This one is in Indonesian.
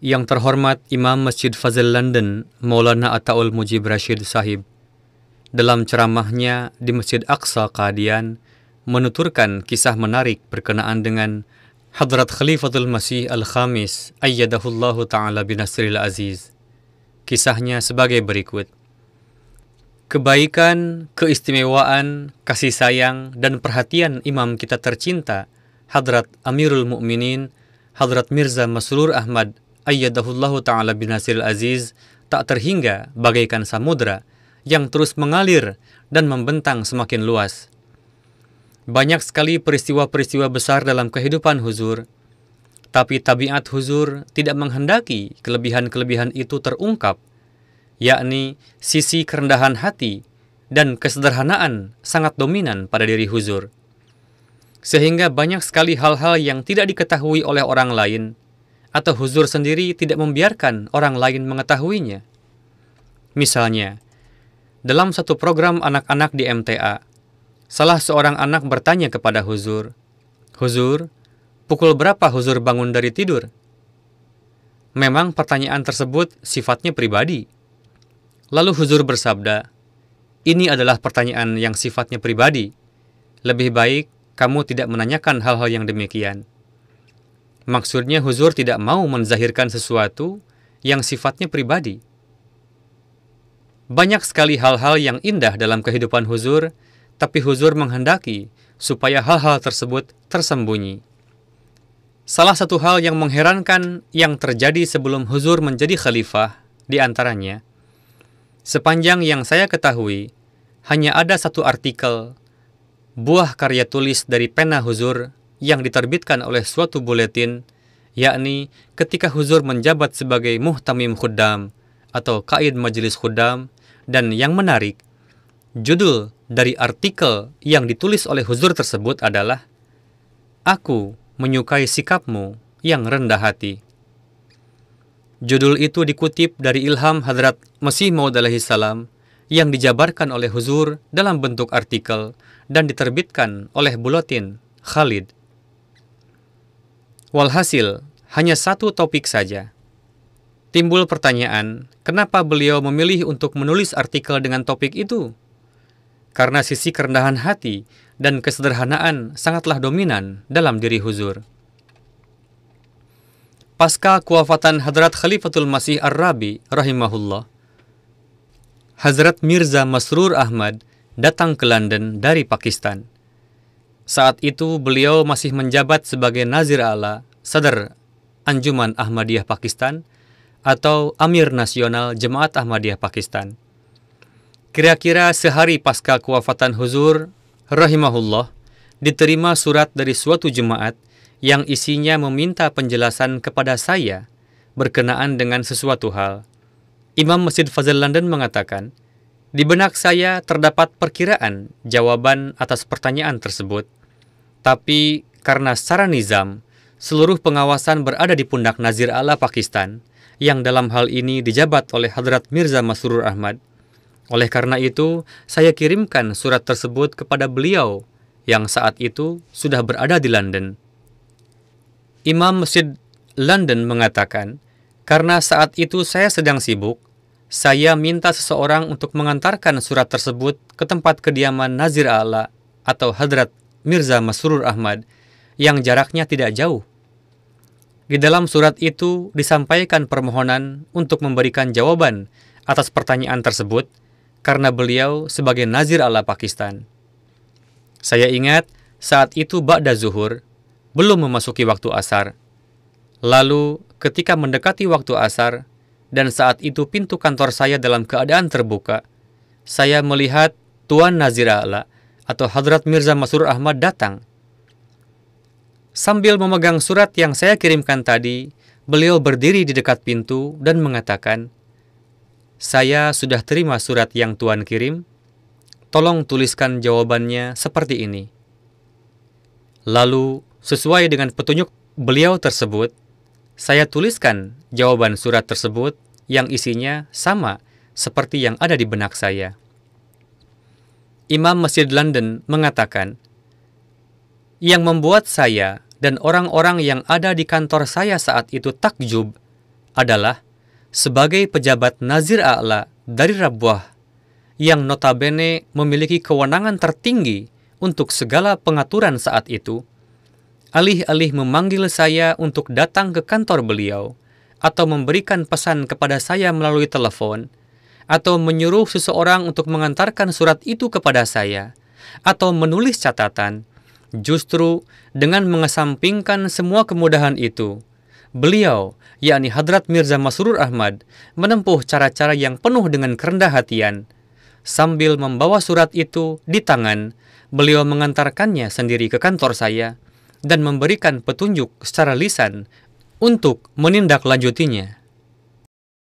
Yang terhormat Imam Masjid Fazil London, Maulana Ataul Mujib Rashid Sahib, dalam ceramahnya di Masjid Aqsa, Qadian, menuturkan kisah menarik berkenaan dengan Hadrat Khalifatul Masih Al-Khamis, ayyadahullahu ta'ala binasril aziz. Kisahnya sebagai berikut. Kebaikan, keistimewaan, kasih sayang, dan perhatian imam kita tercinta, Hadrat Amirul Mukminin, Hadrat Mirza Masrur Ahmad, ayyadahullahu ta'ala binasril aziz, tak terhingga bagaikan samudra yang terus mengalir dan membentang semakin luas. Banyak sekali peristiwa-peristiwa besar dalam kehidupan huzur, tapi tabiat huzur tidak menghendaki kelebihan-kelebihan itu terungkap, yakni sisi kerendahan hati dan kesederhanaan sangat dominan pada diri huzur. Sehingga banyak sekali hal-hal yang tidak diketahui oleh orang lain, atau huzur sendiri tidak membiarkan orang lain mengetahuinya. Misalnya, dalam satu program anak-anak di MTA, salah seorang anak bertanya kepada huzur, "Huzur, pukul berapa huzur bangun dari tidur?" Memang pertanyaan tersebut sifatnya pribadi. Lalu huzur bersabda, "Ini adalah pertanyaan yang sifatnya pribadi. Lebih baik kamu tidak menanyakan hal-hal yang demikian." Maksudnya huzur tidak mau menzahirkan sesuatu yang sifatnya pribadi. Banyak sekali hal-hal yang indah dalam kehidupan huzur, tapi huzur menghendaki supaya hal-hal tersebut tersembunyi. Salah satu hal yang mengherankan yang terjadi sebelum huzur menjadi khalifah, di antaranya, sepanjang yang saya ketahui, hanya ada satu artikel, buah karya tulis dari pena huzur yang diterbitkan oleh suatu buletin, yakni ketika huzur menjabat sebagai muhtamim khuddam atau qaid majelis khuddam, dan yang menarik, judul dari artikel yang ditulis oleh huzur tersebut adalah "Aku menyukai sikapmu yang rendah hati." Judul itu dikutip dari ilham Hadrat Masih Maud alaihi salam yang dijabarkan oleh huzur dalam bentuk artikel dan diterbitkan oleh buletin Khalid. Walhasil, hanya satu topik saja. Timbul pertanyaan, kenapa beliau memilih untuk menulis artikel dengan topik itu? Karena sisi kerendahan hati dan kesederhanaan sangatlah dominan dalam diri huzur. Pasca kewafatan Hadrat Khalifatul Masih Ar-Rabi rahimahullah, Hazrat Mirza Masrur Ahmad datang ke London dari Pakistan. Saat itu beliau masih menjabat sebagai Nazir A'la Sadr Anjuman Ahmadiyah Pakistan atau Amir Nasional Jemaat Ahmadiyah Pakistan. Kira-kira sehari pasca kewafatan huzur rahimahullah, diterima surat dari suatu jemaat yang isinya meminta penjelasan kepada saya berkenaan dengan sesuatu hal. Imam Masjid Fazil London mengatakan, "Di benak saya terdapat perkiraan jawaban atas pertanyaan tersebut, tapi karena secara nizam, seluruh pengawasan berada di pundak Nazir A'la Pakistan, yang dalam hal ini dijabat oleh Hadrat Mirza Masrur Ahmad. Oleh karena itu, saya kirimkan surat tersebut kepada beliau, yang saat itu sudah berada di London." Imam Masjid London mengatakan, "Karena saat itu saya sedang sibuk, saya minta seseorang untuk mengantarkan surat tersebut ke tempat kediaman Nazir A'la atau Hadrat Mirza Masrur Ahmad yang jaraknya tidak jauh. Di dalam surat itu disampaikan permohonan untuk memberikan jawaban atas pertanyaan tersebut karena beliau sebagai Nazir A'la Pakistan. Saya ingat saat itu ba'da zuhur, belum memasuki waktu asar. Lalu ketika mendekati waktu asar, dan saat itu pintu kantor saya dalam keadaan terbuka, saya melihat Tuan Nazir A'la atau Hadrat Mirza Masrur Ahmad datang. Sambil memegang surat yang saya kirimkan tadi, beliau berdiri di dekat pintu dan mengatakan, "Saya sudah terima surat yang Tuan kirim. Tolong tuliskan jawabannya seperti ini." Lalu, sesuai dengan petunjuk beliau tersebut, saya tuliskan jawaban surat tersebut yang isinya sama seperti yang ada di benak saya. Imam Masjid London mengatakan, "Yang membuat saya dan orang-orang yang ada di kantor saya saat itu takjub adalah sebagai pejabat Nazir A'la dari Rabwah yang notabene memiliki kewenangan tertinggi untuk segala pengaturan saat itu, alih-alih memanggil saya untuk datang ke kantor beliau atau memberikan pesan kepada saya melalui telepon, atau menyuruh seseorang untuk mengantarkan surat itu kepada saya, atau menulis catatan, justru dengan mengesampingkan semua kemudahan itu, beliau, yakni Hadrat Mirza Masrur Ahmad, menempuh cara-cara yang penuh dengan kerendah hatian. Sambil membawa surat itu di tangan, beliau mengantarkannya sendiri ke kantor saya dan memberikan petunjuk secara lisan untuk menindaklanjutinya.